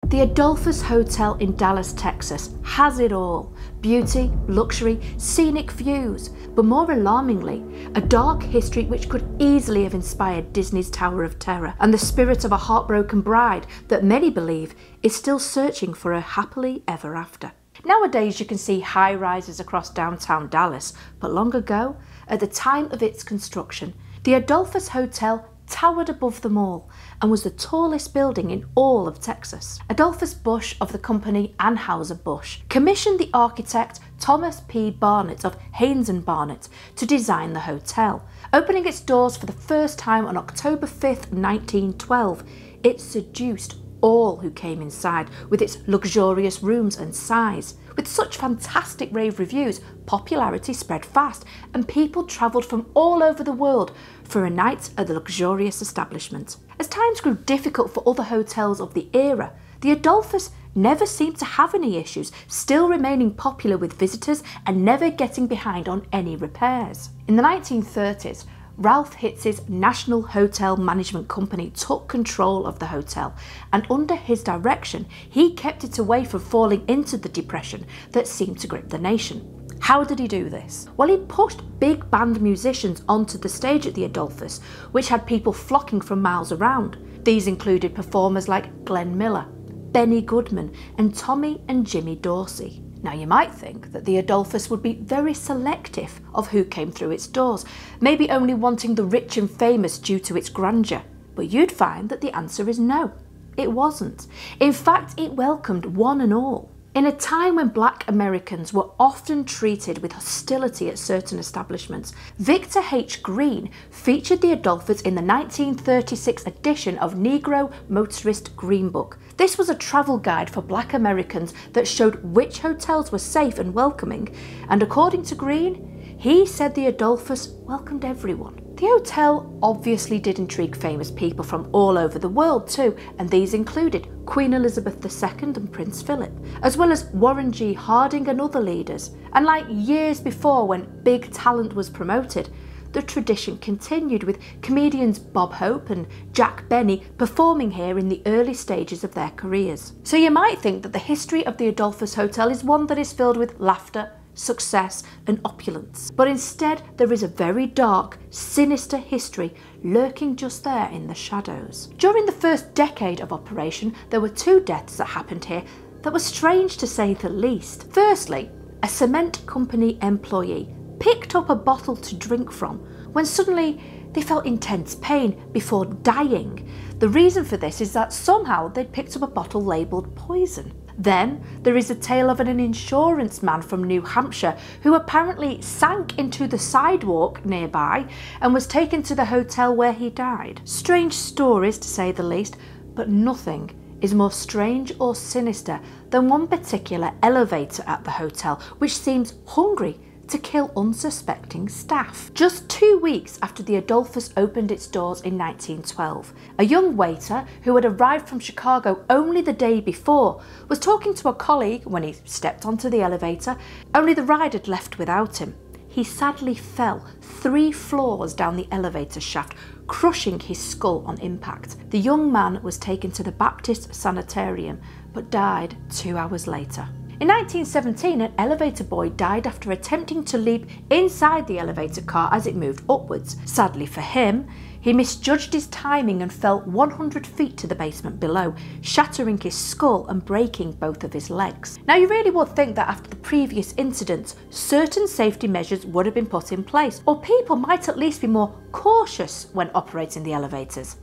The Adolphus Hotel in Dallas, Texas has it all. Beauty, luxury, scenic views, but more alarmingly, a dark history which could easily have inspired Disney's Tower of Terror and the spirit of a heartbroken bride that many believe is still searching for a happily ever after. Nowadays you can see high-rises across downtown Dallas, but long ago, at the time of its construction, the Adolphus Hotel towered above them all and was the tallest building in all of Texas. Adolphus Busch of the company Anheuser-Busch commissioned the architect Thomas P. Barnett of Haynes & Barnett to design the hotel. Opening its doors for the first time on October 5th, 1912, it seduced all who came inside with its luxurious rooms and size. With such fantastic rave reviews, popularity spread fast and people travelled from all over the world for a night at the luxurious establishment. As times grew difficult for other hotels of the era, the Adolphus never seemed to have any issues, still remaining popular with visitors and never getting behind on any repairs. In the 1930s, Ralph Hitz's National Hotel Management Company took control of the hotel, and under his direction, he kept it away from falling into the depression that seemed to grip the nation. How did he do this? Well, he pushed big band musicians onto the stage at the Adolphus, which had people flocking from miles around. These included performers like Glenn Miller, Benny Goodman, and Tommy and Jimmy Dorsey. Now you might think that the Adolphus would be very selective of who came through its doors, maybe only wanting the rich and famous due to its grandeur. But you'd find that the answer is no, it wasn't. In fact, it welcomed one and all. In a time when Black Americans were often treated with hostility at certain establishments, Victor H. Green featured the Adolphus in the 1936 edition of Negro Motorist Green Book. This was a travel guide for Black Americans that showed which hotels were safe and welcoming, and according to Green, he said the Adolphus welcomed everyone. The hotel obviously did intrigue famous people from all over the world too, and these included Queen Elizabeth II and Prince Philip, as well as Warren G. Harding and other leaders. And like years before when big talent was promoted, the tradition continued with comedians Bob Hope and Jack Benny performing here in the early stages of their careers. So you might think that the history of the Adolphus Hotel is one that is filled with laughter, success and opulence. But instead there is a very dark, sinister history lurking just there in the shadows. During the first decade of operation, there were 2 deaths that happened here that were strange to say the least. Firstly, a cement company employee picked up a bottle to drink from when suddenly they felt intense pain before dying. The reason for this is that somehow they'd picked up a bottle labelled poison. Then there is a tale of an insurance man from New Hampshire who apparently sank into the sidewalk nearby and was taken to the hotel where he died. Strange stories to say the least, but nothing is more strange or sinister than one particular elevator at the hotel which seems hungry to kill unsuspecting staff. Just 2 weeks after the Adolphus opened its doors in 1912, a young waiter who had arrived from Chicago only the day before was talking to a colleague when he stepped onto the elevator, only the ride had left without him. He sadly fell 3 floors down the elevator shaft, crushing his skull on impact. The young man was taken to the Baptist Sanitarium but died 2 hours later. In 1917, an elevator boy died after attempting to leap inside the elevator car as it moved upwards. Sadly for him, he misjudged his timing and fell 100 feet to the basement below, shattering his skull and breaking both of his legs. Now you really would think that after the previous incidents, certain safety measures would have been put in place, or people might at least be more cautious when operating the elevators.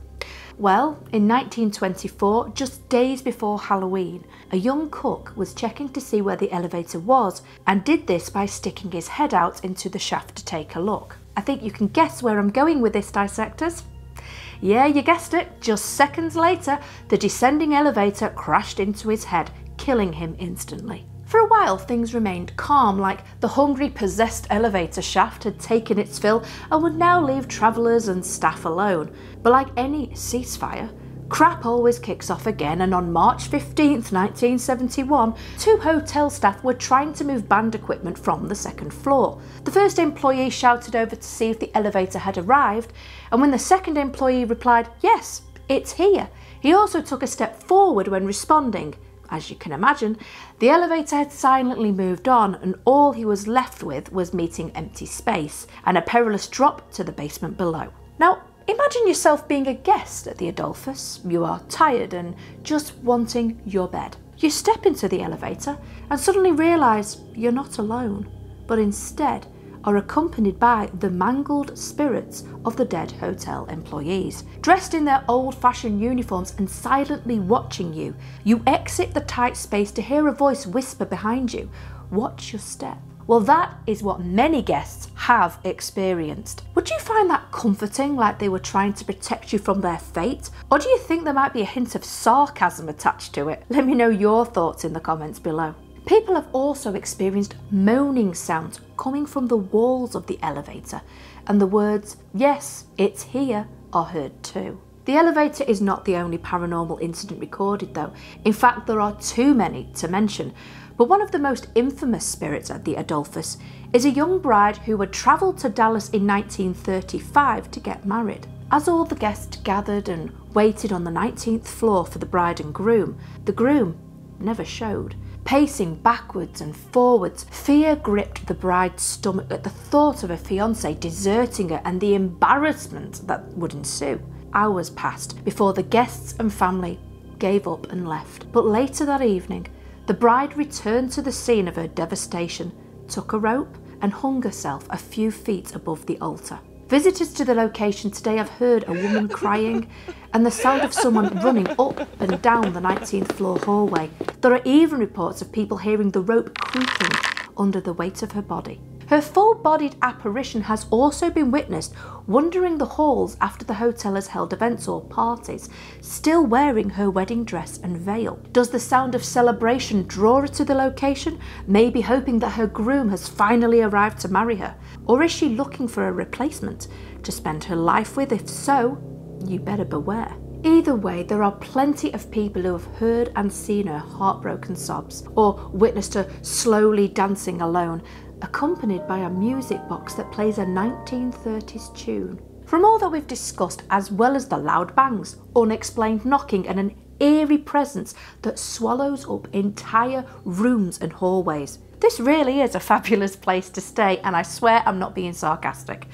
Well, in 1924, just days before Halloween, a young cook was checking to see where the elevator was and did this by sticking his head out into the shaft to take a look. I think you can guess where I'm going with this, dissectors. Yeah, you guessed it. Just seconds later, the descending elevator crashed into his head, killing him instantly. For a while, things remained calm, like the hungry, possessed elevator shaft had taken its fill and would now leave travellers and staff alone. But like any ceasefire, crap always kicks off again, and on March 15th, 1971, 2 hotel staff were trying to move band equipment from the 2nd floor. The first employee shouted over to see if the elevator had arrived, and when the second employee replied, "Yes, "It's here." He also took a step forward when responding. As you can imagine, the elevator had silently moved on, and all he was left with was meeting empty space and a perilous drop to the basement below. Now, imagine yourself being a guest at the Adolphus. You are tired and just wanting your bed. You step into the elevator and suddenly realise you're not alone, but instead are accompanied by the mangled spirits of the dead hotel employees. Dressed in their old-fashioned uniforms and silently watching you, you exit the tight space to hear a voice whisper behind you, "Watch your step." Well, that is what many guests have experienced. Would you find that comforting, like they were trying to protect you from their fate? Or do you think there might be a hint of sarcasm attached to it? Let me know your thoughts in the comments below. People have also experienced moaning sounds coming from the walls of the elevator, and the words, "Yes, it's here," are heard too. The elevator is not the only paranormal incident recorded though. In fact, there are too many to mention. But one of the most infamous spirits at the Adolphus is a young bride who had travelled to Dallas in 1935 to get married. As all the guests gathered and waited on the 19th floor for the bride and groom, the groom never showed. Pacing backwards and forwards, fear gripped the bride's stomach at the thought of her fiancé deserting her and the embarrassment that would ensue. Hours passed before the guests and family gave up and left. But later that evening, the bride returned to the scene of her devastation, took a rope and hung herself a few feet above the altar. Visitors to the location today have heard a woman crying and the sound of someone running up and down the 19th floor hallway. There are even reports of people hearing the rope creaking under the weight of her body. Her full-bodied apparition has also been witnessed wandering the halls after the hotel has held events or parties, still wearing her wedding dress and veil. Does the sound of celebration draw her to the location, maybe hoping that her groom has finally arrived to marry her? Or is she looking for a replacement to spend her life with? If so, you better beware. Either way, there are plenty of people who have heard and seen her heartbroken sobs, or witnessed her slowly dancing alone, accompanied by a music box that plays a 1930s tune. From all that we've discussed, as well as the loud bangs, unexplained knocking and an eerie presence that swallows up entire rooms and hallways, this really is a fabulous place to stay, and I swear I'm not being sarcastic.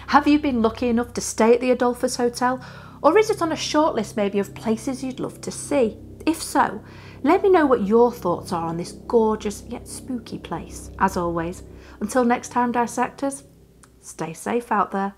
Have you been lucky enough to stay at the Adolphus Hotel? Or is it on a short list maybe of places you'd love to see? If so, let me know what your thoughts are on this gorgeous yet spooky place. As always, until next time, dissectors, stay safe out there.